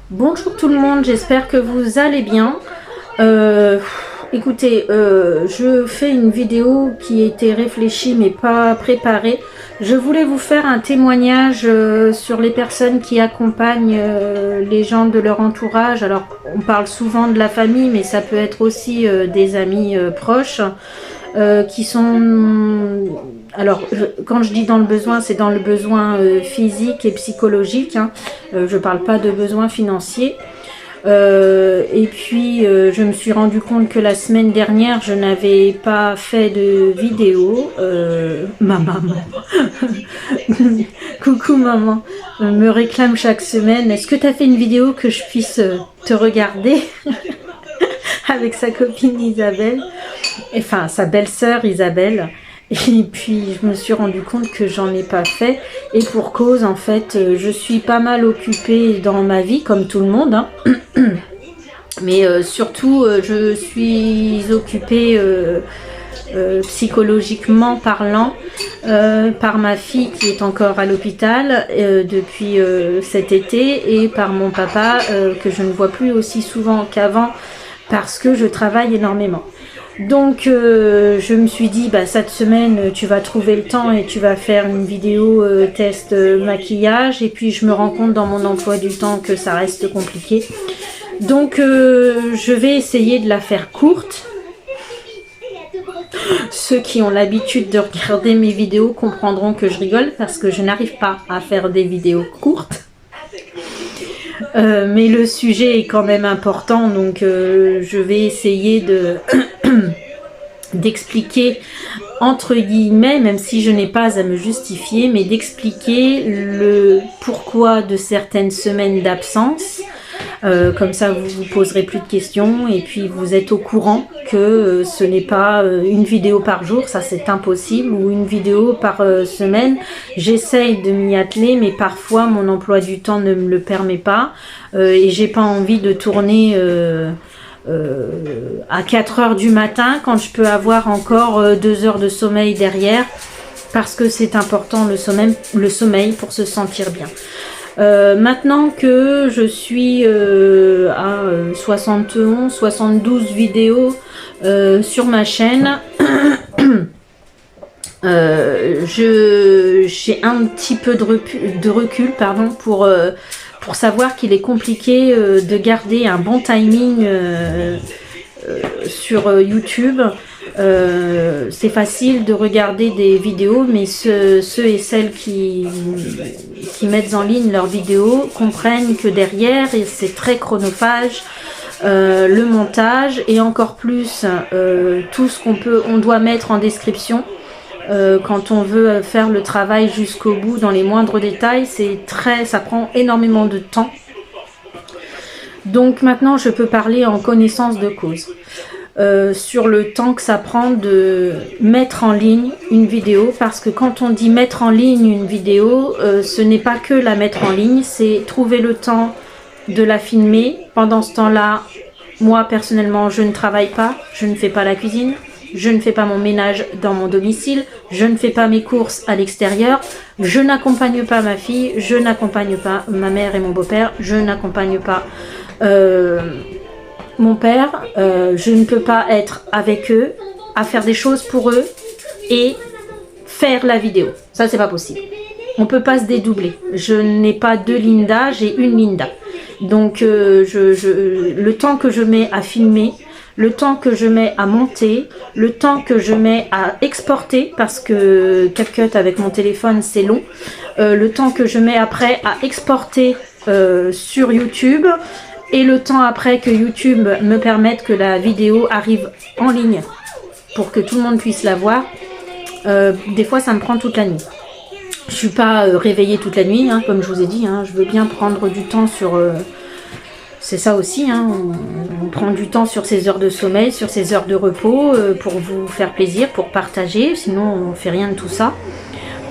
Bonjour tout le monde, j'espère que vous allez bien. Écoutez, je fais une vidéo qui a été réfléchie mais pas préparée. Je voulais vous faire un témoignage sur les personnes qui accompagnent les gens de leur entourage. Alors, on parle souvent de la famille, mais ça peut être aussi des amis proches qui sont... Alors, quand je dis dans le besoin, c'est dans le besoin physique et psychologique. Hein. Je parle pas de besoin financier. Et puis, je me suis rendu compte que la semaine dernière, je n'avais pas fait de vidéo. Ma maman, coucou maman, me réclame chaque semaine. Est-ce que tu as fait une vidéo que je puisse te regarder avec sa copine Isabelle, enfin sa belle-sœur Isabelle. Et puis je me suis rendu compte que j'en ai pas fait, et pour cause, en fait, je suis pas mal occupée dans ma vie comme tout le monde, hein. Mais surtout je suis occupée psychologiquement parlant par ma fille qui est encore à l'hôpital depuis cet été, et par mon papa que je ne vois plus aussi souvent qu'avant parce que je travaille énormément. Donc je me suis dit, bah, cette semaine tu vas trouver le temps et tu vas faire une vidéo test maquillage, et puis je me rends compte dans mon emploi du temps que ça reste compliqué. Donc je vais essayer de la faire courte. Ceux qui ont l'habitude de regarder mes vidéos comprendront que je rigole parce que je n'arrive pas à faire des vidéos courtes. Mais le sujet est quand même important, donc je vais essayer d'expliquer, entre guillemets, même si je n'ai pas à me justifier, mais d'expliquer le pourquoi de certaines semaines d'absence. Comme ça vous vous poserez plus de questions, et puis vous êtes au courant que ce n'est pas une vidéo par jour, ça c'est impossible, ou une vidéo par semaine. J'essaye de m'y atteler, mais parfois mon emploi du temps ne me le permet pas, et j'ai pas envie de tourner à 4 heures du matin quand je peux avoir encore 2 heures de sommeil derrière, parce que c'est important le sommeil pour se sentir bien. Maintenant que je suis à 72 vidéos sur ma chaîne, j'ai un petit peu de recul, pardon, pour savoir qu'il est compliqué de garder un bon timing sur YouTube. C'est facile de regarder des vidéos, mais ceux et celles qui mettent en ligne leurs vidéos comprennent que derrière c'est très chronophage, le montage, et encore plus tout ce on doit mettre en description quand on veut faire le travail jusqu'au bout dans les moindres détails. Ça prend énormément de temps. Donc maintenant je peux parler en connaissance de cause. Sur le temps que ça prend de mettre en ligne une vidéo, parce que quand on dit mettre en ligne une vidéo, ce n'est pas que la mettre en ligne, c'est trouver le temps de la filmer. Pendant ce temps-là, moi personnellement, je ne travaille pas, je ne fais pas la cuisine, je ne fais pas mon ménage dans mon domicile, je ne fais pas mes courses à l'extérieur, je n'accompagne pas ma fille, je n'accompagne pas ma mère et mon beau-père, je n'accompagne pas mon père, je ne peux pas être avec eux, à faire des choses pour eux et faire la vidéo. Ça, c'est pas possible. On peut pas se dédoubler. Je n'ai pas deux Linda, j'ai une Linda. Donc, le temps que je mets à filmer, le temps que je mets à monter, le temps que je mets à exporter, parce que CapCut avec mon téléphone, c'est long, le temps que je mets après à exporter sur YouTube, et le temps après que YouTube me permette que la vidéo arrive en ligne pour que tout le monde puisse la voir, des fois ça me prend toute la nuit. Je suis pas réveillée toute la nuit, hein, comme je vous ai dit, hein, je veux bien prendre du temps sur... c'est ça aussi, hein, on prend du temps sur ses heures de sommeil, sur ses heures de repos, pour vous faire plaisir, pour partager, sinon on fait rien de tout ça.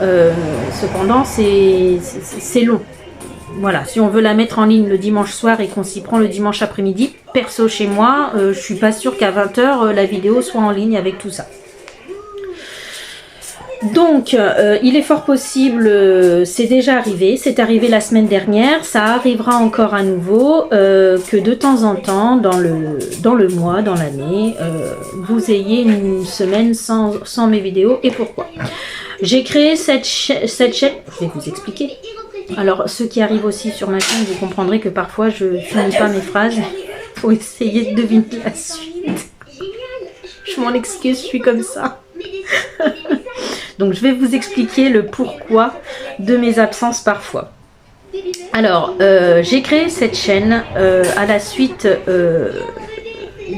Cependant c'est long. Voilà, si on veut la mettre en ligne le dimanche soir et qu'on s'y prend le dimanche après-midi, perso chez moi, je suis pas sûre qu'à 20 h la vidéo soit en ligne avec tout ça. Donc, il est fort possible, c'est déjà arrivé, c'est arrivé la semaine dernière, ça arrivera encore à nouveau, que de temps en temps, dans le mois, dans l'année, vous ayez une semaine sans mes vidéos. Et pourquoi? J'ai créé cette chaîne, je vais vous expliquer. Alors, ceux qui arrivent aussi sur ma chaîne, vous comprendrez que parfois je finis pas mes phrases pour essayer de deviner la suite. Je m'en excuse, je suis comme ça. Donc je vais vous expliquer le pourquoi de mes absences parfois. Alors, j'ai créé cette chaîne à la suite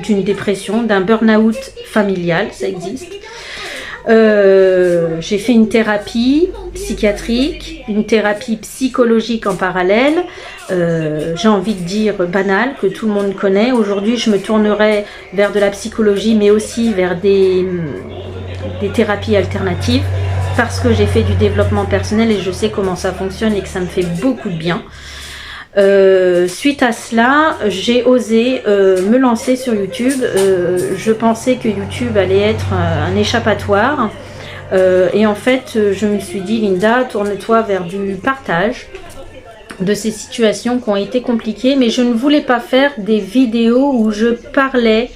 d'une dépression, d'un burn-out familial, ça existe. J'ai fait une thérapie psychiatrique, une thérapie psychologique en parallèle, j'ai envie de dire banale, que tout le monde connaît. Aujourd'hui, je me tournerai vers de la psychologie, mais aussi vers des thérapies alternatives, parce que j'ai fait du développement personnel et je sais comment ça fonctionne et que ça me fait beaucoup de bien. Suite à cela, j'ai osé me lancer sur YouTube. Je pensais que YouTube allait être un échappatoire. Et en fait, je me suis dit, Linda, tourne-toi vers du partage de ces situations qui ont été compliquées. Mais je ne voulais pas faire des vidéos où je parlais,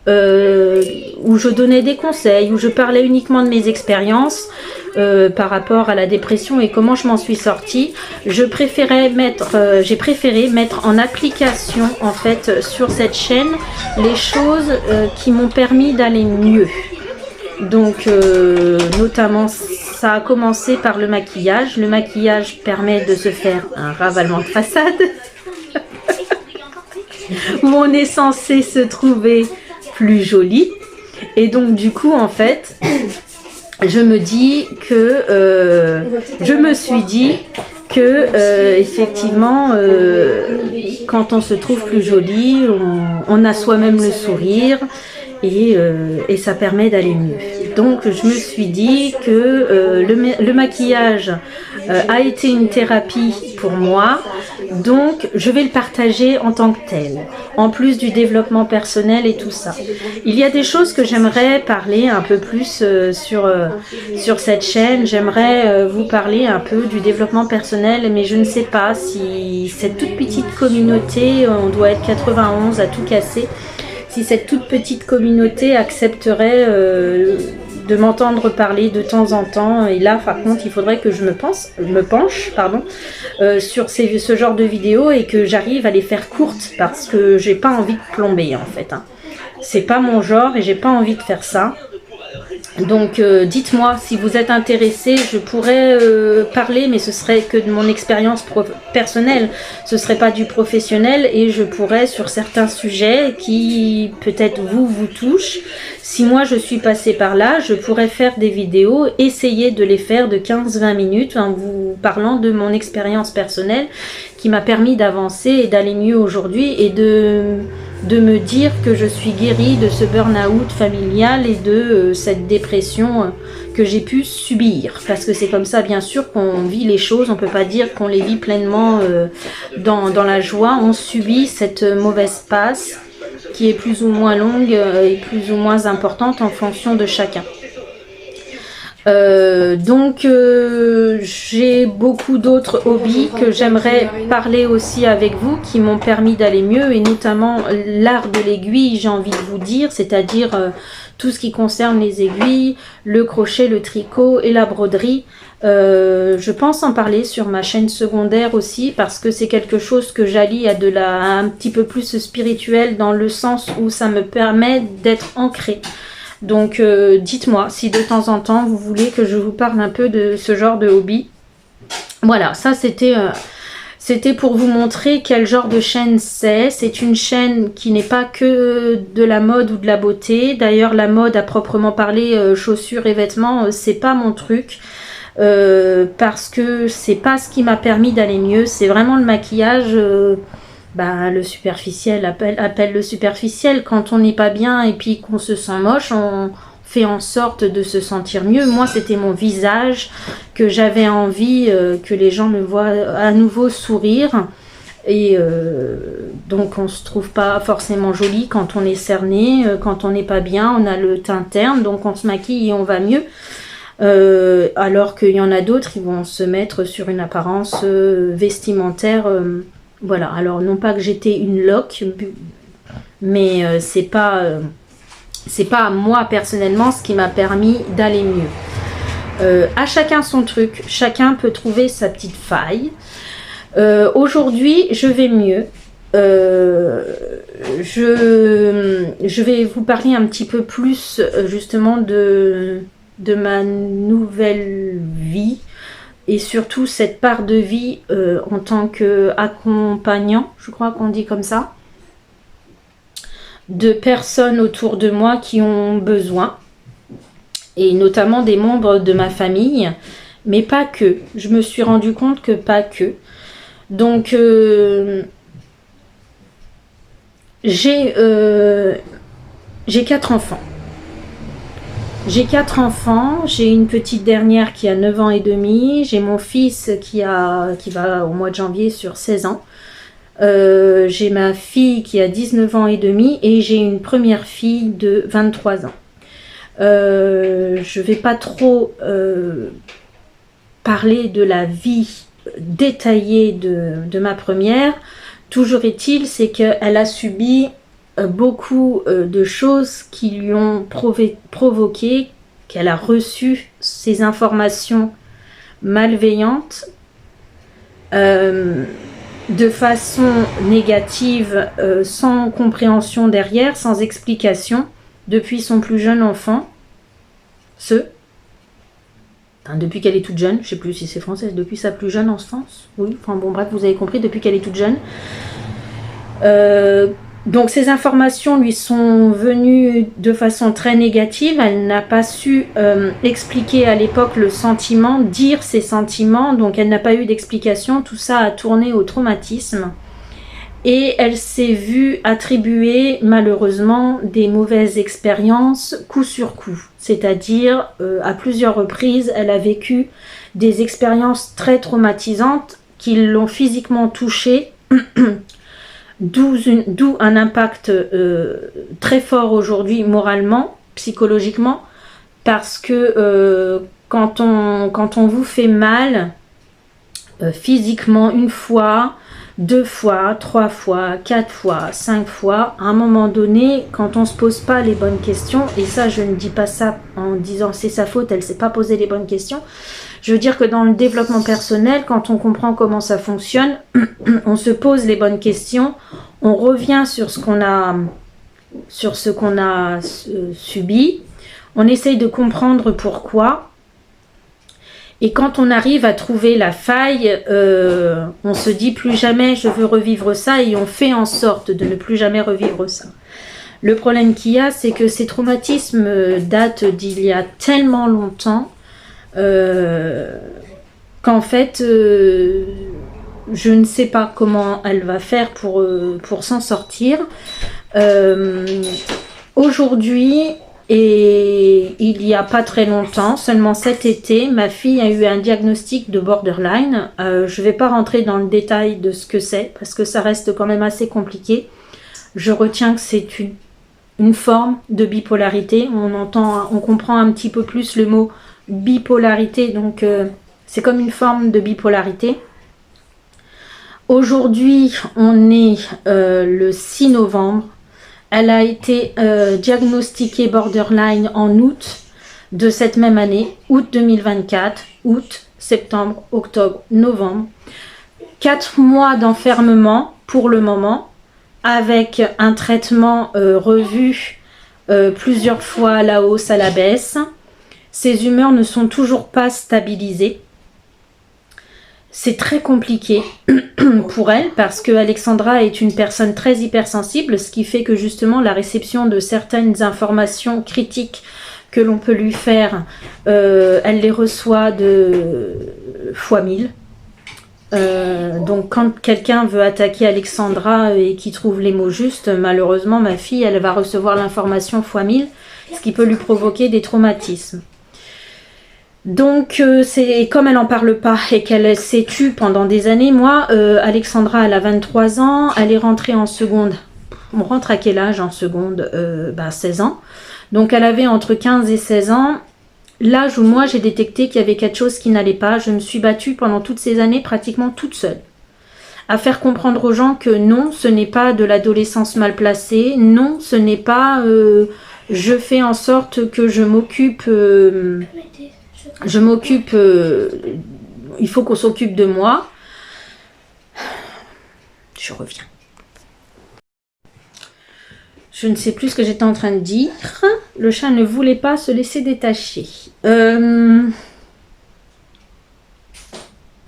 où je donnais des conseils, où je parlais uniquement de mes expériences. Par rapport à la dépression et comment je m'en suis sortie, j'ai préféré mettre en application en fait sur cette chaîne les choses qui m'ont permis d'aller mieux. Donc notamment ça a commencé par le maquillage. Le maquillage permet de se faire un ravalement de façade où on est censé se trouver plus joli. Et donc du coup en fait je me suis dit que effectivement quand on se trouve plus jolie, on a soi-même le sourire et ça permet d'aller mieux. Donc je me suis dit que le maquillage a été une thérapie pour moi, donc je vais le partager en tant que tel, en plus du développement personnel et tout ça. Il y a des choses que j'aimerais parler un peu plus sur cette chaîne. J'aimerais vous parler un peu du développement personnel, mais je ne sais pas si cette toute petite communauté, on doit être 91 à tout casser, si cette toute petite communauté accepterait de m'entendre parler de temps en temps. Et là par contre il faudrait que je me penche sur ce genre de vidéos et que j'arrive à les faire courtes, parce que j'ai pas envie de plomber en fait, hein. C'est pas mon genre et j'ai pas envie de faire ça. Donc dites-moi si vous êtes intéressés, je pourrais parler, mais ce serait que de mon expérience personnelle, ce serait pas du professionnel, et je pourrais sur certains sujets qui peut-être vous touchent, si moi je suis passée par là, je pourrais faire des vidéos, essayer de les faire de 15-20 minutes en vous parlant de mon expérience personnelle qui m'a permis d'avancer et d'aller mieux aujourd'hui, et de me dire que je suis guérie de ce burn-out familial et de cette dépression que j'ai pu subir. Parce que c'est comme ça bien sûr qu'on vit les choses, on ne peut pas dire qu'on les vit pleinement dans la joie. On subit cette mauvaise passe qui est plus ou moins longue et plus ou moins importante en fonction de chacun. Donc j'ai beaucoup d'autres hobbies que j'aimerais parler aussi avec vous, qui m'ont permis d'aller mieux, et notamment l'art de l'aiguille, j'ai envie de vous dire, c'est-à-dire tout ce qui concerne les aiguilles, le crochet, le tricot et la broderie. Je pense en parler sur ma chaîne secondaire aussi, parce que c'est quelque chose que j'allie à un petit peu plus spirituel, dans le sens où ça me permet d'être ancrée. Donc dites-moi si de temps en temps vous voulez que je vous parle un peu de ce genre de hobby. Voilà, ça c'était pour vous montrer quel genre de chaîne c'est. C'est une chaîne qui n'est pas que de la mode ou de la beauté. D'ailleurs la mode à proprement parler, chaussures et vêtements, c'est pas mon truc. Parce que c'est pas ce qui m'a permis d'aller mieux. C'est vraiment le maquillage. Le superficiel appelle le superficiel. Quand on n'est pas bien et puis qu'on se sent moche, on fait en sorte de se sentir mieux. Moi, c'était mon visage que j'avais envie que les gens me voient à nouveau sourire. Et donc on se trouve pas forcément joli quand on est cerné, quand on n'est pas bien, on a le teint terne, donc on se maquille et on va mieux. alors qu'il y en a d'autres, ils vont se mettre sur une apparence vestimentaire. Voilà, alors non pas que j'étais une loque, mais c'est pas moi personnellement ce qui m'a permis d'aller mieux. À chacun son truc, chacun peut trouver sa petite faille. Aujourd'hui, je vais mieux. Je vais vous parler un petit peu plus justement de ma nouvelle vie et surtout cette part de vie en tant qu'accompagnant, je crois qu'on dit comme ça, de personnes autour de moi qui ont besoin, et notamment des membres de ma famille, mais pas que. Je me suis rendu compte que pas que. Donc j'ai 4 enfants. J'ai 4 enfants, j'ai une petite dernière qui a 9 ans et demi, j'ai mon fils qui va au mois de janvier sur 16 ans. J'ai ma fille qui a 19 ans et demi et j'ai une première fille de 23 ans. Je vais pas trop parler de la vie détaillée de ma première. Toujours est-il, c'est qu'elle a subi beaucoup de choses qui lui ont provoqué, qu'elle a reçu ces informations malveillantes de façon négative, sans compréhension derrière, sans explication, depuis son plus jeune enfant, depuis qu'elle est toute jeune, je ne sais plus si c'est français, depuis sa plus jeune enfance, oui, enfin bon bref, vous avez compris, depuis qu'elle est toute jeune. Donc ces informations lui sont venues de façon très négative, elle n'a pas su expliquer à l'époque le sentiment, dire ses sentiments, donc elle n'a pas eu d'explication, tout ça a tourné au traumatisme. Et elle s'est vue attribuer malheureusement des mauvaises expériences coup sur coup. C'est-à-dire, à plusieurs reprises, elle a vécu des expériences très traumatisantes qui l'ont physiquement touchée, d'où un impact très fort aujourd'hui moralement, psychologiquement, parce que quand on vous fait mal physiquement une fois, 2 fois, 3 fois, 4 fois, 5 fois, à un moment donné, quand on se pose pas les bonnes questions, et ça je ne dis pas ça en disant c'est sa faute, elle s'est pas posé les bonnes questions, je veux dire que dans le développement personnel, quand on comprend comment ça fonctionne, on se pose les bonnes questions, on revient sur ce qu'on a subi, on essaye de comprendre pourquoi. Et quand on arrive à trouver la faille, on se dit plus jamais je veux revivre ça et on fait en sorte de ne plus jamais revivre ça. Le problème qu'il y a, c'est que ces traumatismes datent d'il y a tellement longtemps qu'en fait, je ne sais pas comment elle va faire pour s'en sortir. Aujourd'hui, et il n'y a pas très longtemps, seulement cet été, ma fille a eu un diagnostic de borderline. Je ne vais pas rentrer dans le détail de ce que c'est, parce que ça reste quand même assez compliqué. Je retiens que c'est une forme de bipolarité. On comprend un petit peu plus le mot bipolarité, donc c'est comme une forme de bipolarité. Aujourd'hui, on est le 6 novembre. Elle a été diagnostiquée borderline en août de cette même année, août 2024, août, septembre, octobre, novembre. 4 mois d'enfermement pour le moment, avec un traitement revu plusieurs fois à la hausse, à la baisse. Ses humeurs ne sont toujours pas stabilisées. C'est très compliqué pour elle parce que Alexandra est une personne très hypersensible, ce qui fait que justement la réception de certaines informations critiques que l'on peut lui faire, elle les reçoit de fois 1000. Donc quand quelqu'un veut attaquer Alexandra et qui trouve les mots justes, malheureusement ma fille elle va recevoir l'information fois 1000, ce qui peut lui provoquer des traumatismes. Donc c'est comme elle en parle pas et qu'elle s'est tue pendant des années. Moi, Alexandra elle a 23 ans, elle est rentrée en seconde. On rentre à quel âge en seconde 16 ans. Donc elle avait entre 15 et 16 ans. l'âge où moi j'ai détecté qu'il y avait quelque chose qui n'allait pas, je me suis battue pendant toutes ces années pratiquement toute seule. À faire comprendre aux gens que non, ce n'est pas de l'adolescence mal placée, non, ce n'est pas je fais en sorte que je m'occupe, il faut qu'on s'occupe de moi. Je reviens. Je ne sais plus ce que j'étais en train de dire. Le chat ne voulait pas se laisser détacher.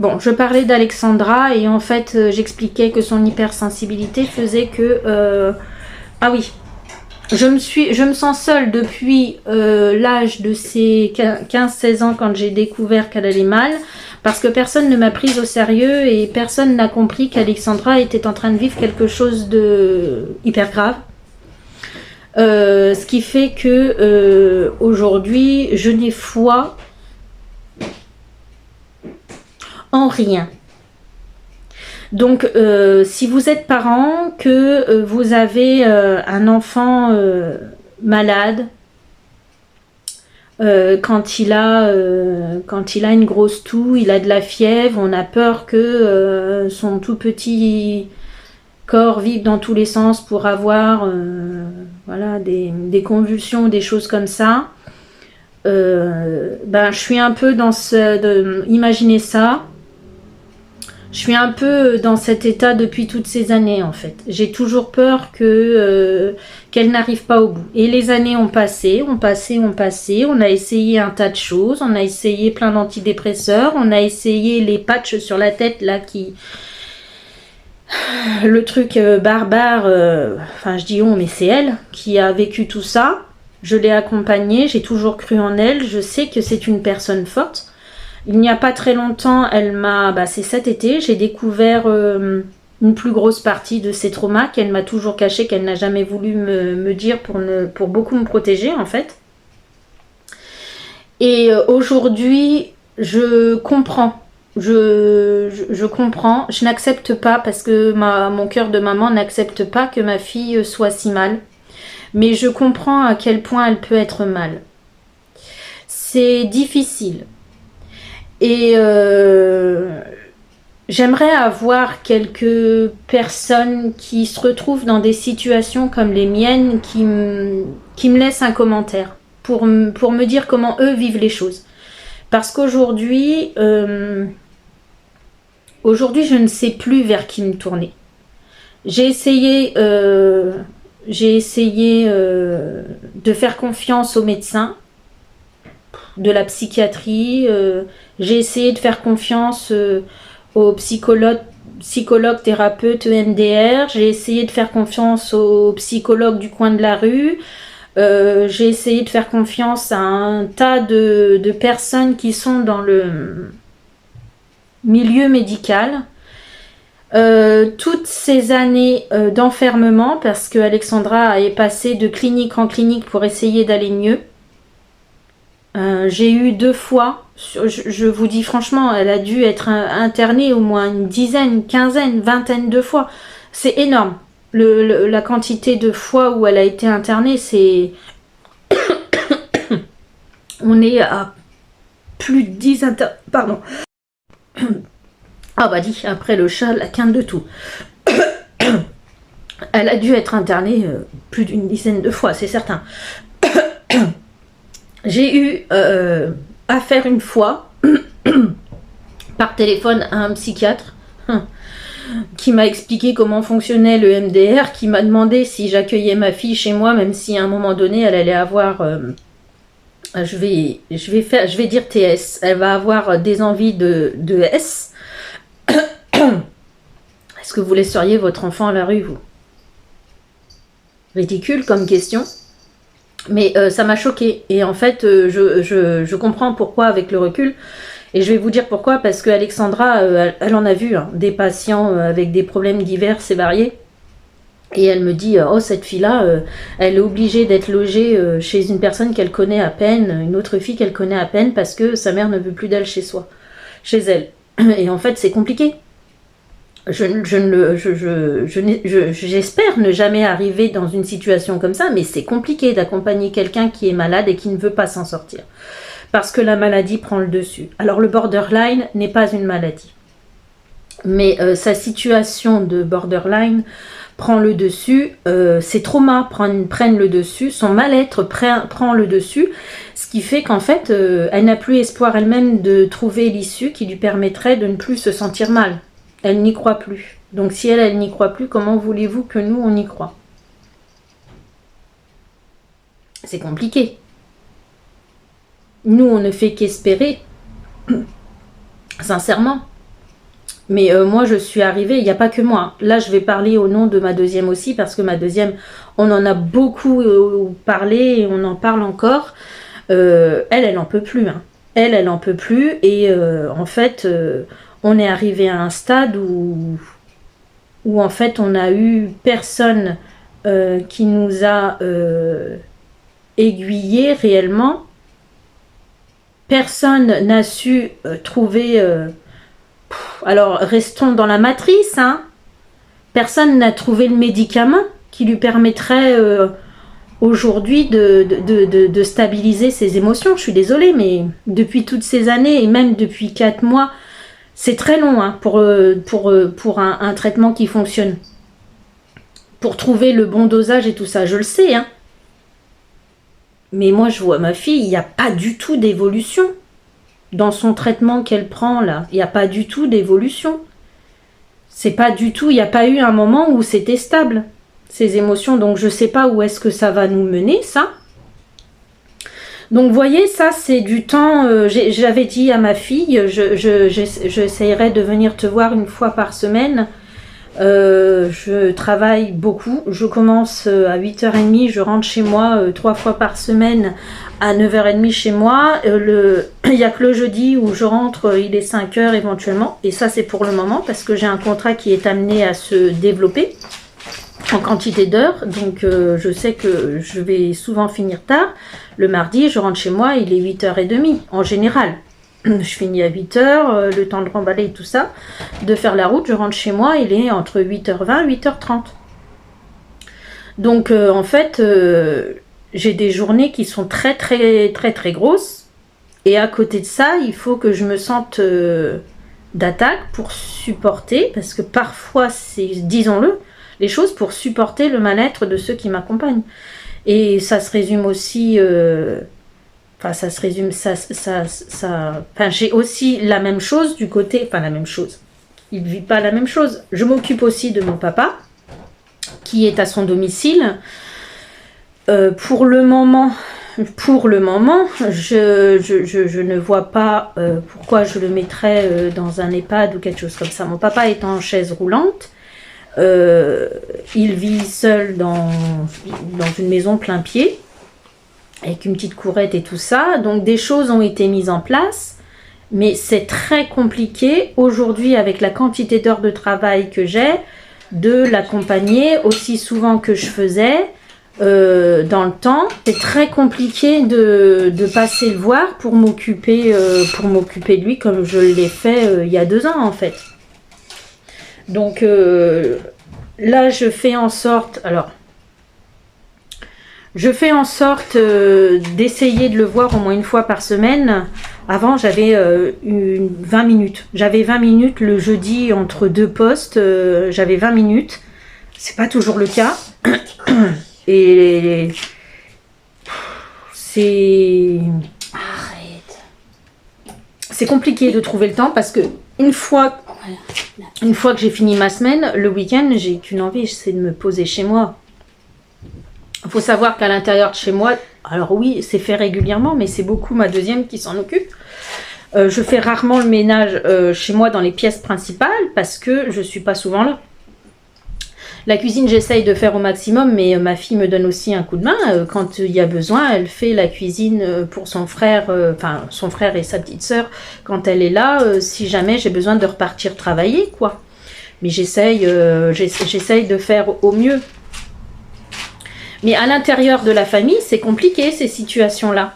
Bon, je parlais d'Alexandra et en fait, j'expliquais que son hypersensibilité faisait que... ah oui, je me sens seule depuis l'âge de ses 15-16 ans quand j'ai découvert qu'elle allait mal, parce que personne ne m'a prise au sérieux et personne n'a compris qu'Alexandra était en train de vivre quelque chose de hyper grave. Ce qui fait que aujourd'hui, je n'ai foi en rien. Donc, si vous êtes parent, que vous avez un enfant malade, quand il a une grosse toux, il a de la fièvre, on a peur que son tout petit corps vive dans tous les sens pour avoir voilà, des convulsions, des choses comme ça. Ben, je suis un peu dans imaginez ça. Je suis un peu dans cet état depuis toutes ces années en fait. J'ai toujours peur qu'elle n'arrive pas au bout. Et les années ont passé. On a essayé un tas de choses. On a essayé plein d'antidépresseurs. On a essayé les patchs sur la tête là qui... Le truc barbare, enfin je dis on, mais c'est elle qui a vécu tout ça. Je l'ai accompagnée, j'ai toujours cru en elle. Je sais que c'est une personne forte. Il n'y a pas très longtemps, c'est cet été, j'ai découvert une plus grosse partie de ses traumas qu'elle m'a toujours caché, qu'elle n'a jamais voulu me dire pour beaucoup me protéger en fait. Et aujourd'hui, je comprends. Je comprends. Je n'accepte pas parce que mon cœur de maman n'accepte pas que ma fille soit si mal. Mais je comprends à quel point elle peut être mal. C'est difficile. Et j'aimerais avoir quelques personnes qui se retrouvent dans des situations comme les miennes qui me laissent un commentaire pour me dire comment eux vivent les choses. Parce qu'aujourd'hui, je ne sais plus vers qui me tourner. J'ai essayé de faire confiance aux médecins, de la psychiatrie. J'ai essayé de faire confiance aux psychologues, thérapeutes, EMDR. J'ai essayé de faire confiance aux psychologues du coin de la rue. J'ai essayé de faire confiance à un tas de personnes qui sont dans le milieu médical. Toutes ces années d'enfermement, parce que Alexandra est passée de clinique en clinique pour essayer d'aller mieux. J'ai eu 2 fois, je vous dis franchement, elle a dû être internée au moins une dizaine, quinzaine, vingtaine de fois. C'est énorme. La quantité de fois où elle a été internée, c'est... On est à plus de 10 Pardon. Ah bah dis, après le chat, la quinte de tout. Elle a dû être internée plus d'une dizaine de fois, c'est certain. J'ai eu affaire une fois par téléphone à un psychiatre qui m'a expliqué comment fonctionnait le MDR, qui m'a demandé si j'accueillais ma fille chez moi, même si à un moment donné elle allait avoir, je vais dire TS, elle va avoir des envies de S. Est-ce que vous laisseriez votre enfant à la rue, vous? Ridicule comme question. Mais ça m'a choquée. Et en fait, je comprends pourquoi avec le recul. Et je vais vous dire pourquoi. Parce que Alexandra, elle en a vu des patients avec des problèmes divers et variés. Et elle me dit, oh cette fille-là, elle est obligée d'être logée chez une personne qu'elle connaît à peine, une autre fille qu'elle connaît à peine, parce que sa mère ne veut plus d'elle chez elle. Et en fait, c'est compliqué. J'espère ne jamais arriver dans une situation comme ça, mais c'est compliqué d'accompagner quelqu'un qui est malade et qui ne veut pas s'en sortir. parce que la maladie prend le dessus. Alors le borderline n'est pas une maladie, mais sa situation de borderline prend le dessus, ses traumas prennent le dessus, son mal-être prend le dessus, ce qui fait qu'en fait, elle n'a plus espoir elle-même de trouver l'issue qui lui permettrait de ne plus se sentir mal. Elle n'y croit plus. Donc si elle n'y croit plus, comment voulez-vous que nous, on y croit? C'est compliqué. Nous, on ne fait qu'espérer, sincèrement. Mais moi, je suis arrivée, il n'y a pas que moi. Là, je vais parler au nom de ma deuxième aussi, parce que ma deuxième, on en a beaucoup parlé et on en parle encore. Elle n'en peut plus. Hein. Elle n'en peut plus. Et en fait, on est arrivé à un stade où en fait, on a eu personne qui nous a aiguillés réellement. Personne n'a su trouver... alors, restons dans la matrice, hein. Personne n'a trouvé le médicament qui lui permettrait aujourd'hui de stabiliser ses émotions. Je suis désolée, mais depuis toutes ces années, et même depuis 4 mois, c'est très long hein, pour un traitement qui fonctionne. Pour trouver le bon dosage et tout ça, je le sais, hein. Mais moi, je vois ma fille, il n'y a pas du tout d'évolution. Dans son traitement qu'elle prend là, il n'y a pas du tout d'évolution. C'est pas du tout, il n'y a pas eu un moment où c'était stable, ces émotions. Donc je sais pas où est-ce que ça va nous mener, ça. Donc vous voyez, ça c'est du temps, j'avais dit à ma fille, j'essayerai de venir te voir une fois par semaine. Je travaille beaucoup, je commence à 8h30, je rentre chez moi 3 fois par semaine à 9h30 chez moi. Il n'y a que le jeudi où je rentre, il est 5h éventuellement, et ça c'est pour le moment parce que j'ai un contrat qui est amené à se développer en quantité d'heures, donc je sais que je vais souvent finir tard. Le mardi, je rentre chez moi, il est 8h30 en général. Je finis à 8h, le temps de remballer tout ça, de faire la route, je rentre chez moi, il est entre 8h20 et 8h30. Donc en fait, j'ai des journées qui sont très grosses. Et à côté de ça, il faut que je me sente d'attaque pour supporter, parce que parfois, disons-le, les choses pour supporter le mal-être de ceux qui m'accompagnent. Et ça se résume aussi... ça se résume, j'ai aussi la même chose du côté, la même chose. Il ne vit pas la même chose. Je m'occupe aussi de mon papa, qui est à son domicile. Pour le moment, je ne vois pas pourquoi je le mettrais dans un EHPAD ou quelque chose comme ça. Mon papa est en chaise roulante. Il vit seul dans une maison plein pied, avec une petite courette et tout ça. Donc des choses ont été mises en place, mais c'est très compliqué aujourd'hui avec la quantité d'heures de travail que j'ai, de l'accompagner aussi souvent que je faisais dans le temps. C'est très compliqué de passer le voir pour m'occuper de lui comme je l'ai fait il y a 2 ans en fait. Donc là je fais en sorte... Je fais en sorte d'essayer de le voir au moins une fois par semaine. Avant, j'avais 20 minutes. J'avais 20 minutes le jeudi entre 2 postes. J'avais 20 minutes. C'est pas toujours le cas. Et c'est... Arrête. C'est compliqué de trouver le temps parce que une fois que j'ai fini ma semaine, le week-end, j'ai qu'une envie, c'est de me poser chez moi. Il faut savoir qu'à l'intérieur de chez moi, alors oui, c'est fait régulièrement, mais c'est beaucoup ma deuxième qui s'en occupe. Je fais rarement le ménage chez moi dans les pièces principales parce que je ne suis pas souvent là. La cuisine, j'essaye de faire au maximum, mais ma fille me donne aussi un coup de main. Quand il y a besoin, elle fait la cuisine pour son frère, son frère et sa petite sœur, quand elle est là, si jamais j'ai besoin de repartir travailler, quoi. Mais j'essaye de faire au mieux. Mais à l'intérieur de la famille, c'est compliqué ces situations-là.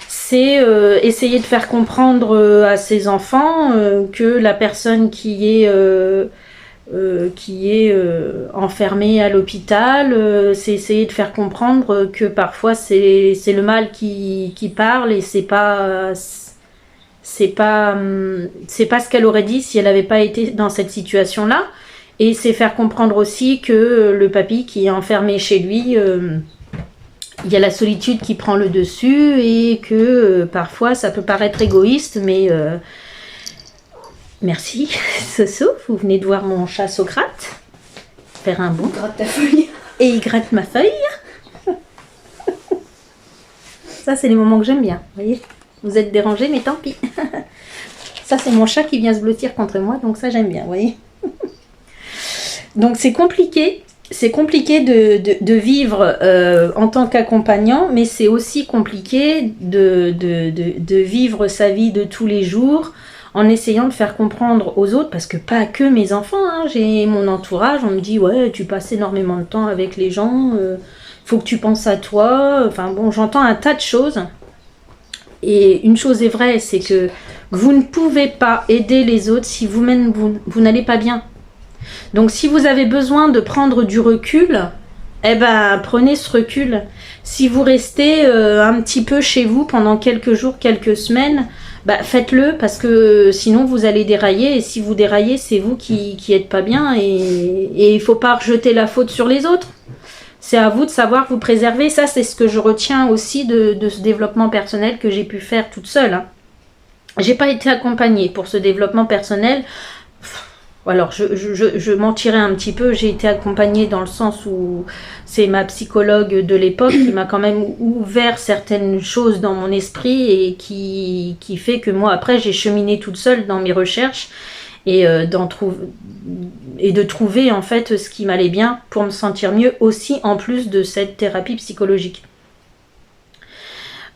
C'est essayer de faire comprendre à ses enfants que la personne qui est qui est enfermé à l'hôpital. C'est essayer de faire comprendre que parfois c'est le mal qui parle et c'est pas ce qu'elle aurait dit si elle n'avait pas été dans cette situation-là. Et c'est faire comprendre aussi que le papy qui est enfermé chez lui, il y a la solitude qui prend le dessus et que parfois ça peut paraître égoïste, mais merci Soso, vous venez de voir mon chat Socrate faire un bond. Il gratte ta feuille. Et il gratte ma feuille. Ça c'est les moments que j'aime bien, vous voyez. Vous êtes dérangés, mais tant pis. Ça c'est mon chat qui vient se blottir contre moi, donc ça j'aime bien, vous voyez. Donc c'est compliqué de vivre en tant qu'accompagnant, mais c'est aussi compliqué de vivre sa vie de tous les jours en essayant de faire comprendre aux autres, parce que pas que mes enfants, hein, j'ai mon entourage, on me dit ouais tu passes énormément de temps avec les gens, faut que tu penses à toi, enfin bon j'entends un tas de choses, et une chose est vraie, c'est que vous ne pouvez pas aider les autres si vous-même vous n'allez pas bien. Donc si vous avez besoin de prendre du recul, eh ben prenez ce recul. Si vous restez un petit peu chez vous pendant quelques jours, quelques semaines, bah faites-le parce que sinon vous allez dérailler et si vous déraillez, c'est vous qui êtes pas bien et il faut pas rejeter la faute sur les autres. C'est à vous de savoir vous préserver. Ça, c'est ce que je retiens aussi de ce développement personnel que j'ai pu faire toute seule. Hein. J'ai pas été accompagnée pour ce développement personnel. Alors, je mentirais un petit peu, j'ai été accompagnée dans le sens où c'est ma psychologue de l'époque qui m'a quand même ouvert certaines choses dans mon esprit et qui fait que moi, après, j'ai cheminé toute seule dans mes recherches et de trouver en fait ce qui m'allait bien pour me sentir mieux aussi en plus de cette thérapie psychologique.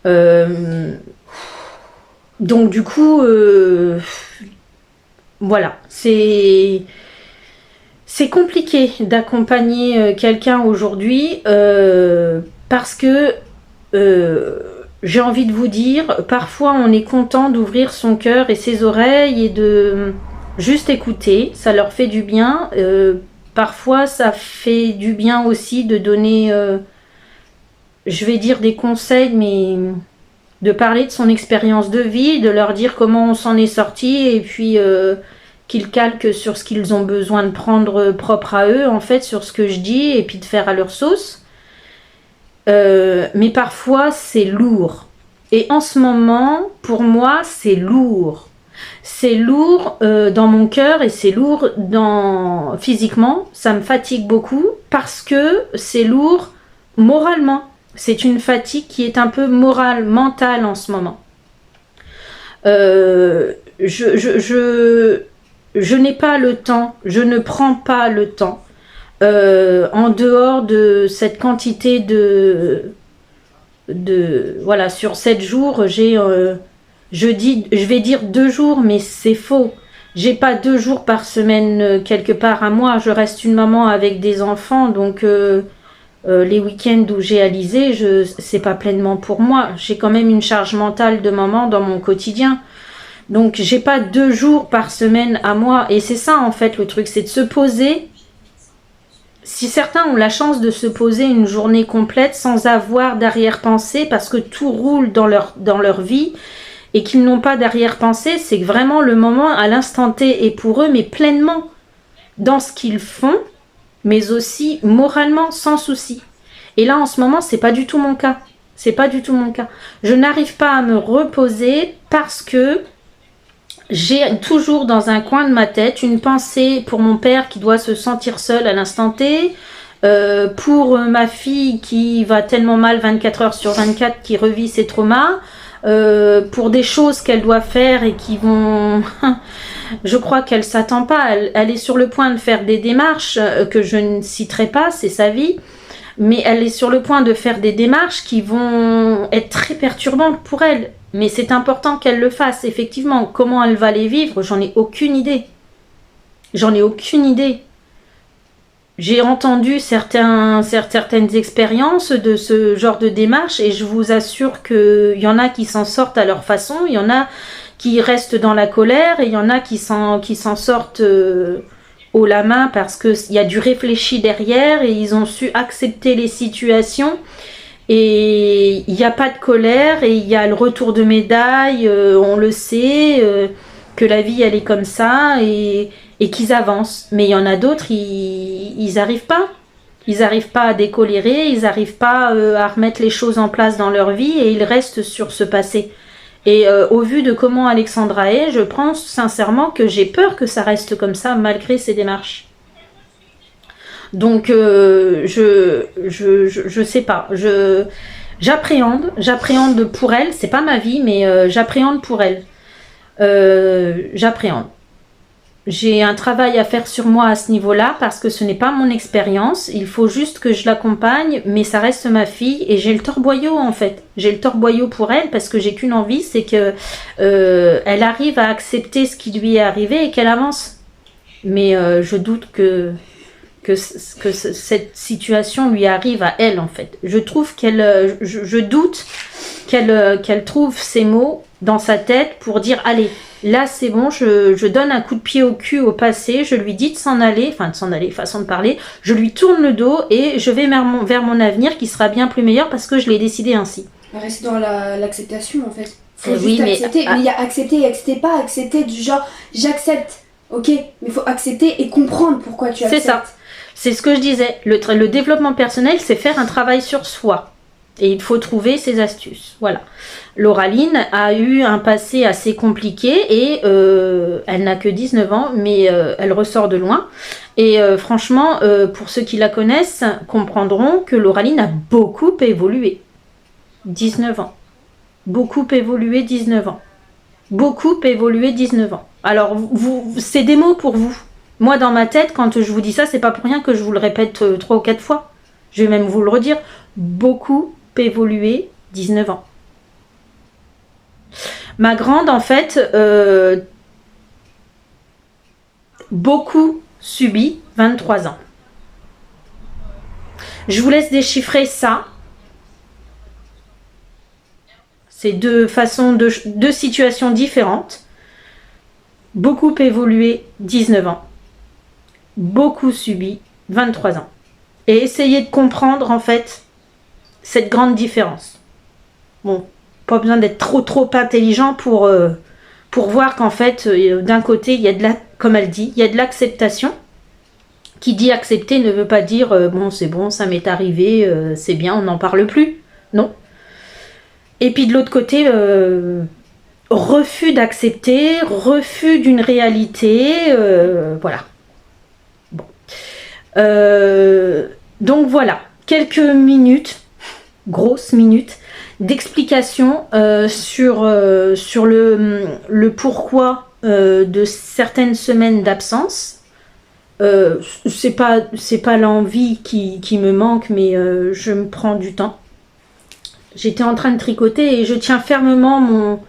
Donc, du coup... Voilà, c'est compliqué d'accompagner quelqu'un aujourd'hui parce que j'ai envie de vous dire, parfois on est content d'ouvrir son cœur et ses oreilles et de juste écouter, ça leur fait du bien. Parfois ça fait du bien aussi de donner, je vais dire des conseils, mais... de parler de son expérience de vie, de leur dire comment on s'en est sorti et puis qu'ils calquent sur ce qu'ils ont besoin de prendre propre à eux, en fait, sur ce que je dis et puis de faire à leur sauce. Mais parfois, c'est lourd. Et en ce moment, pour moi, c'est lourd. C'est lourd dans mon cœur et c'est lourd physiquement. Ça me fatigue beaucoup parce que c'est lourd moralement. C'est une fatigue qui est un peu morale, mentale en ce moment. Je n'ai pas le temps, je ne prends pas le temps. En dehors de cette quantité voilà, sur 7 jours, je vais dire 2 jours, mais c'est faux. J'ai pas 2 jours par semaine quelque part à moi. Je reste une maman avec des enfants, donc... les week-ends où j'ai Alizé, c'est pas pleinement pour moi. J'ai quand même une charge mentale de maman dans mon quotidien. Donc j'ai pas 2 jours par semaine à moi. Et c'est ça en fait le truc, c'est de se poser. Si certains ont la chance de se poser une journée complète sans avoir d'arrière-pensée parce que tout roule dans leur vie et qu'ils n'ont pas d'arrière-pensée, c'est vraiment le moment à l'instant T et pour eux, mais pleinement dans ce qu'ils font, mais aussi moralement, sans souci. Et là, en ce moment, c'est pas du tout mon cas. C'est pas du tout mon cas. Je n'arrive pas à me reposer parce que j'ai toujours dans un coin de ma tête une pensée pour mon père qui doit se sentir seul à l'instant T, pour ma fille qui va tellement mal 24 heures sur 24, qui revit ses traumas, pour des choses qu'elle doit faire et qui vont... Je crois qu'elle s'attend pas, elle est sur le point de faire des démarches que je ne citerai pas, c'est sa vie, mais elle est sur le point de faire des démarches qui vont être très perturbantes pour elle. Mais c'est important qu'elle le fasse, effectivement. Comment elle va les vivre, j'en ai aucune idée. J'en ai aucune idée. J'ai entendu certaines expériences de ce genre de démarche et je vous assure qu'il y en a qui s'en sortent à leur façon, il y en a qui restent dans la colère et il y en a qui s'en sortent haut la main parce qu'il y a du réfléchi derrière et ils ont su accepter les situations. Et il n'y a pas de colère et il y a le retour de médaille, on le sait, que la vie elle est comme ça et qu'ils avancent. Mais il y en a d'autres, ils n'arrivent pas. Ils n'arrivent pas à décolérer, ils n'arrivent pas à remettre les choses en place dans leur vie et ils restent sur ce passé. Et au vu de comment Alexandra est, je pense sincèrement que j'ai peur que ça reste comme ça malgré ses démarches. Donc je sais pas, j'appréhende pour elle, c'est pas ma vie mais j'appréhende pour elle. J'appréhende. J'ai un travail à faire sur moi à ce niveau-là parce que ce n'est pas mon expérience, il faut juste que je l'accompagne mais ça reste ma fille et j'ai le torboyau en fait. J'ai le torboyau pour elle parce que j'ai qu'une envie, c'est que elle arrive à accepter ce qui lui est arrivé et qu'elle avance. Mais je doute que cette situation lui arrive à elle en fait. Je trouve je doute qu'elle trouve ces mots dans sa tête pour dire allez, là c'est bon, je donne un coup de pied au cul au passé, je lui dis de s'en aller, façon de parler, je lui tourne le dos et je vais vers mon avenir qui sera bien plus meilleur parce que je l'ai décidé ainsi. Rester dans l'acceptation en fait. Faut juste accepter, mais il y a accepter et accepter pas, accepter du genre j'accepte, ok, mais il faut accepter et comprendre pourquoi tu acceptes. C'est ça. C'est ce que je disais, le développement personnel, c'est faire un travail sur soi. Et il faut trouver ses astuces. Voilà. Lauraline a eu un passé assez compliqué et elle n'a que 19 ans, mais elle ressort de loin. Et franchement, pour ceux qui la connaissent, comprendront que Lauraline a beaucoup évolué. 19 ans. Beaucoup évolué, 19 ans. Beaucoup évolué, 19 ans. Alors, c'est des mots pour vous. Moi, dans ma tête, quand je vous dis ça, c'est pas pour rien que je vous le répète 3 ou 4 fois. Je vais même vous le redire. Beaucoup évolué, 19 ans. Ma grande, en fait, beaucoup subi, 23 ans. Je vous laisse déchiffrer ça. C'est deux situations différentes. Beaucoup évolué, 19 ans. Beaucoup subi, 23 ans. Et essayez de comprendre, en fait, cette grande différence. Bon, pas besoin d'être trop intelligent pour voir qu'en fait, d'un côté, il y a comme elle dit, il y a de l'acceptation. Qui dit accepter ne veut pas dire bon, c'est bon, ça m'est arrivé, c'est bien, on n'en parle plus. Non. Et puis de l'autre côté, refus d'accepter, refus d'une réalité, voilà. Bon. Donc voilà, quelques minutes, grosses minutes, d'explication sur le pourquoi de certaines semaines d'absence. C'est pas l'envie qui me manque, mais je me prends du temps. J'étais en train de tricoter et je tiens fermement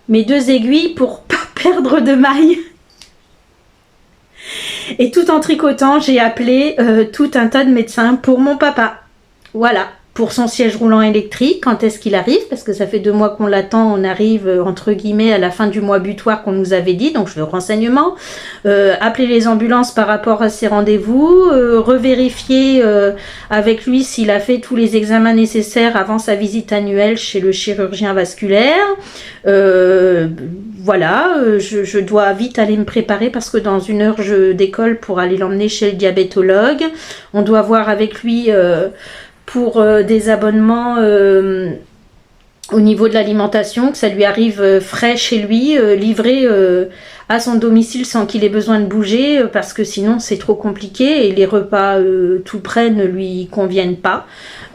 mes 2 aiguilles pour pas perdre de mailles. Et tout en tricotant, j'ai appelé tout un tas de médecins pour mon papa. Voilà, pour son siège roulant électrique, quand est-ce qu'il arrive? Parce que ça fait 2 mois qu'on l'attend, on arrive entre guillemets à la fin du mois butoir qu'on nous avait dit, donc je veux renseignement. Appeler les ambulances par rapport à ses rendez-vous, revérifier avec lui s'il a fait tous les examens nécessaires avant sa visite annuelle chez le chirurgien vasculaire. Voilà, je dois vite aller me préparer parce que dans 1 heure je décolle pour aller l'emmener chez le diabétologue. On doit voir avec lui pour des abonnements au niveau de l'alimentation, que ça lui arrive frais chez lui, livré à son domicile sans qu'il ait besoin de bouger, parce que sinon c'est trop compliqué et les repas tout près ne lui conviennent pas.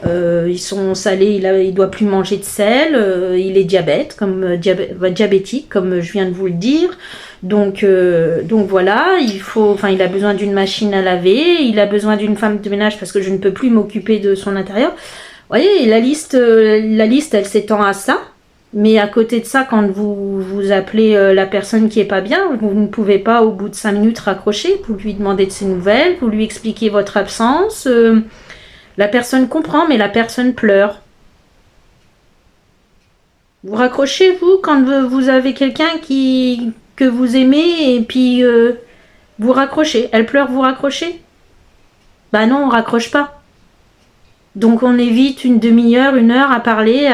Ils sont salés, il doit plus manger de sel, il est diabétique, comme je viens de vous le dire. Donc voilà, il a besoin d'une machine à laver, il a besoin d'une femme de ménage parce que je ne peux plus m'occuper de son intérieur. Vous voyez, la liste elle s'étend à ça. Mais à côté de ça, quand vous appelez la personne qui est pas bien, vous ne pouvez pas au bout de 5 minutes raccrocher, vous lui demandez de ses nouvelles, vous lui expliquez votre absence. La personne comprend, mais la personne pleure. Vous raccrochez, vous, quand vous avez quelqu'un que vous aimez et puis Vous raccrochez. Elle pleure, vous raccrochez? Bah non, on raccroche pas. Donc on évite une demi-heure, 1 heure à parler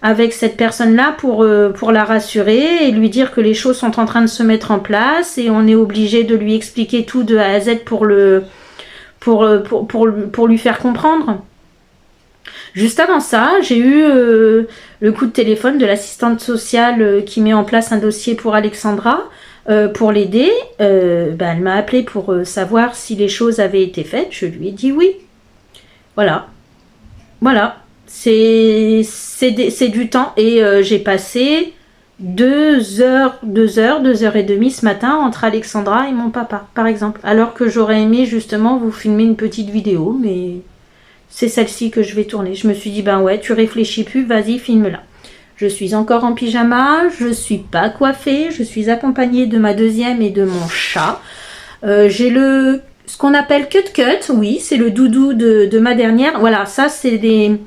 avec cette personne-là pour la rassurer et lui dire que les choses sont en train de se mettre en place et on est obligé de lui expliquer tout de A à Z pour lui faire comprendre. Juste avant ça, j'ai eu le coup de téléphone de l'assistante sociale qui met en place un dossier pour Alexandra pour l'aider. Elle m'a appelé pour savoir si les choses avaient été faites. Je lui ai dit oui. Voilà. Voilà. C'est du temps. Et j'ai passé 2 heures et demie ce matin entre Alexandra et mon papa, par exemple. Alors que j'aurais aimé justement vous filmer une petite vidéo, mais... c'est celle-ci que je vais tourner. Je me suis dit, ben ouais, tu réfléchis plus, vas-y, filme-la. Je suis encore en pyjama, je suis pas coiffée, je suis accompagnée de ma deuxième et de mon chat. J'ai ce qu'on appelle cut, oui, c'est le doudou de ma dernière. Voilà, ça c'est des...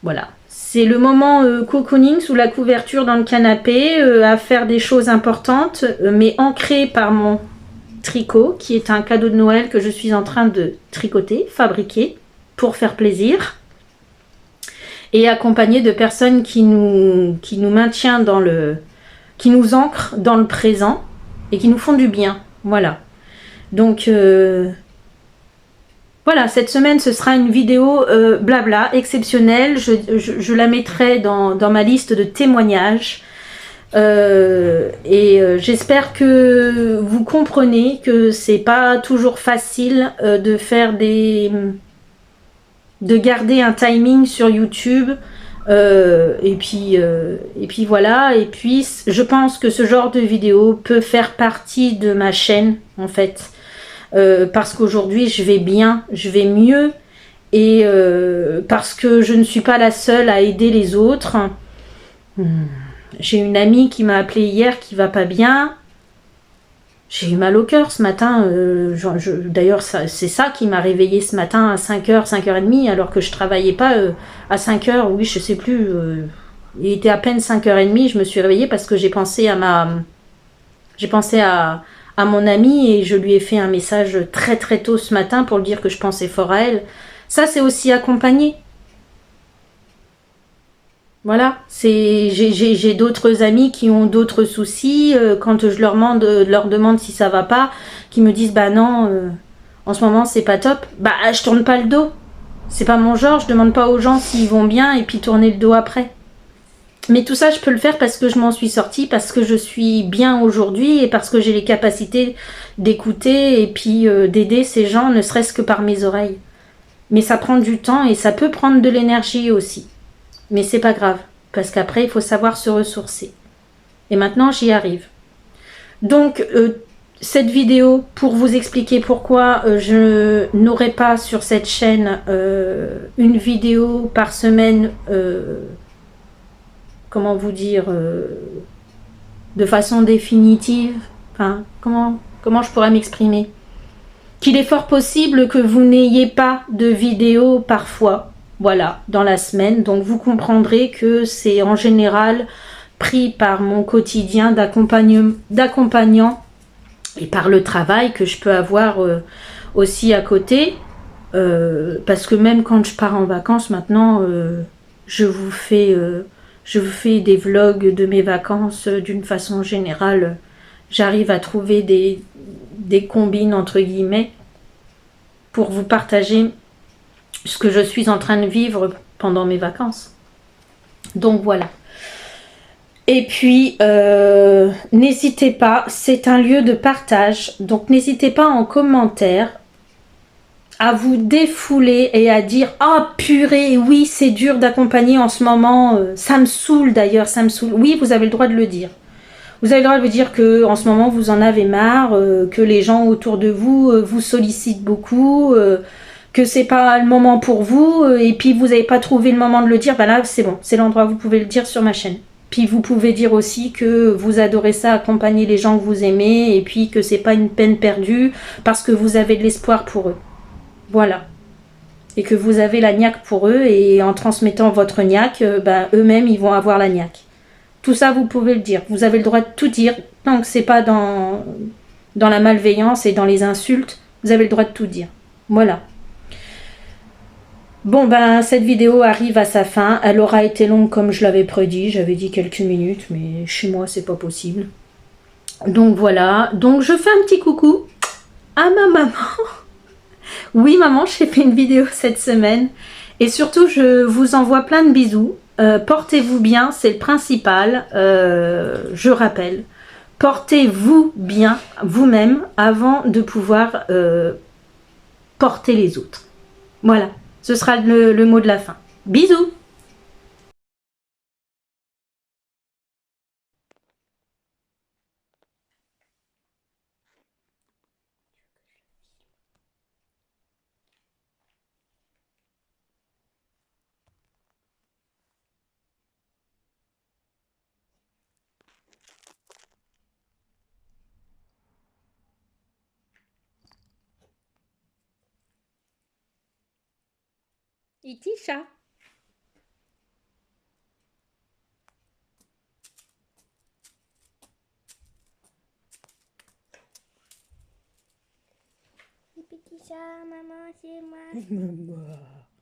Voilà, c'est le moment cocooning sous la couverture dans le canapé, à faire des choses importantes, mais ancrées par mon tricot, qui est un cadeau de Noël que je suis en train de tricoter, fabriquer, pour faire plaisir, et accompagné de personnes qui nous maintiennent qui nous ancrent dans le présent et qui nous font du bien. Voilà. Donc voilà, cette semaine ce sera une vidéo blabla exceptionnelle. Je la mettrai dans ma liste de témoignages. J'espère que vous comprenez que c'est pas toujours facile de faire de garder un timing sur YouTube et puis voilà. Et puis je pense que ce genre de vidéo peut faire partie de ma chaîne en fait, parce qu'aujourd'hui je vais bien, je vais mieux, et parce que je ne suis pas la seule à aider les autres. J'ai une amie qui m'a appelé hier qui va pas bien. J'ai eu mal au cœur ce matin. D'ailleurs, c'est ça qui m'a réveillée ce matin à 5h, 5h30, alors que je travaillais pas à 5h. Oui, je sais plus. Il était à peine 5h30. Je me suis réveillée parce que j'ai pensé à mon amie et je lui ai fait un message très très tôt ce matin pour lui dire que je pensais fort à elle. Ça, c'est aussi accompagner. Voilà, j'ai d'autres amis qui ont d'autres soucis, quand je leur demande si ça va pas, qui me disent bah non, en ce moment c'est pas top, bah je tourne pas le dos, c'est pas mon genre, je demande pas aux gens s'ils vont bien et puis tourner le dos après. Mais tout ça je peux le faire parce que je m'en suis sortie, parce que je suis bien aujourd'hui et parce que j'ai les capacités d'écouter et puis d'aider ces gens, ne serait-ce que par mes oreilles. Mais ça prend du temps et ça peut prendre de l'énergie aussi. Mais c'est pas grave, parce qu'après, il faut savoir se ressourcer. Et maintenant, j'y arrive. Donc, cette vidéo, pour vous expliquer pourquoi je n'aurai pas sur cette chaîne une vidéo par semaine, comment vous dire, de façon définitive. Enfin, comment je pourrais m'exprimer? Qu'il est fort possible que vous n'ayez pas de vidéo parfois. Voilà, dans la semaine. Donc vous comprendrez que c'est en général pris par mon quotidien d'accompagnant et par le travail que je peux avoir aussi à côté. Parce que même quand je pars en vacances maintenant, je vous fais des vlogs de mes vacances d'une façon générale. J'arrive à trouver des combines entre guillemets pour vous partager ce que je suis en train de vivre pendant mes vacances. Donc voilà. Et puis, n'hésitez pas, c'est un lieu de partage. Donc n'hésitez pas en commentaire à vous défouler et à dire « Ah, purée, oui, c'est dur d'accompagner en ce moment. Ça me saoule d'ailleurs, ça me saoule. » Oui, vous avez le droit de le dire. Vous avez le droit de vous dire que en ce moment, vous en avez marre, que les gens autour de vous vous sollicitent beaucoup, que c'est pas le moment pour vous, et puis vous n'avez pas trouvé le moment de le dire, ben là c'est bon, c'est l'endroit où vous pouvez le dire sur ma chaîne. Puis vous pouvez dire aussi que vous adorez ça, accompagner les gens que vous aimez, et puis que c'est pas une peine perdue, parce que vous avez de l'espoir pour eux. Voilà. Et que vous avez la niaque pour eux, et en transmettant votre niaque, eux-mêmes ils vont avoir la niaque. Tout ça vous pouvez le dire, vous avez le droit de tout dire, tant que c'est pas dans dans la malveillance et dans les insultes, vous avez le droit de tout dire. Voilà. Bon, ben, cette vidéo arrive à sa fin. Elle aura été longue comme je l'avais prédit. J'avais dit quelques minutes, mais chez moi, c'est pas possible. Donc voilà. Donc je fais un petit coucou à ma maman. Oui, maman, j'ai fait une vidéo cette semaine. Et surtout, je vous envoie plein de bisous. Portez-vous bien, c'est le principal. Je rappelle. Portez-vous bien vous-même avant de pouvoir porter les autres. Voilà, ce sera le mot de la fin. Bisous! Itisha. Petit chat, maman, c'est moi. Maman.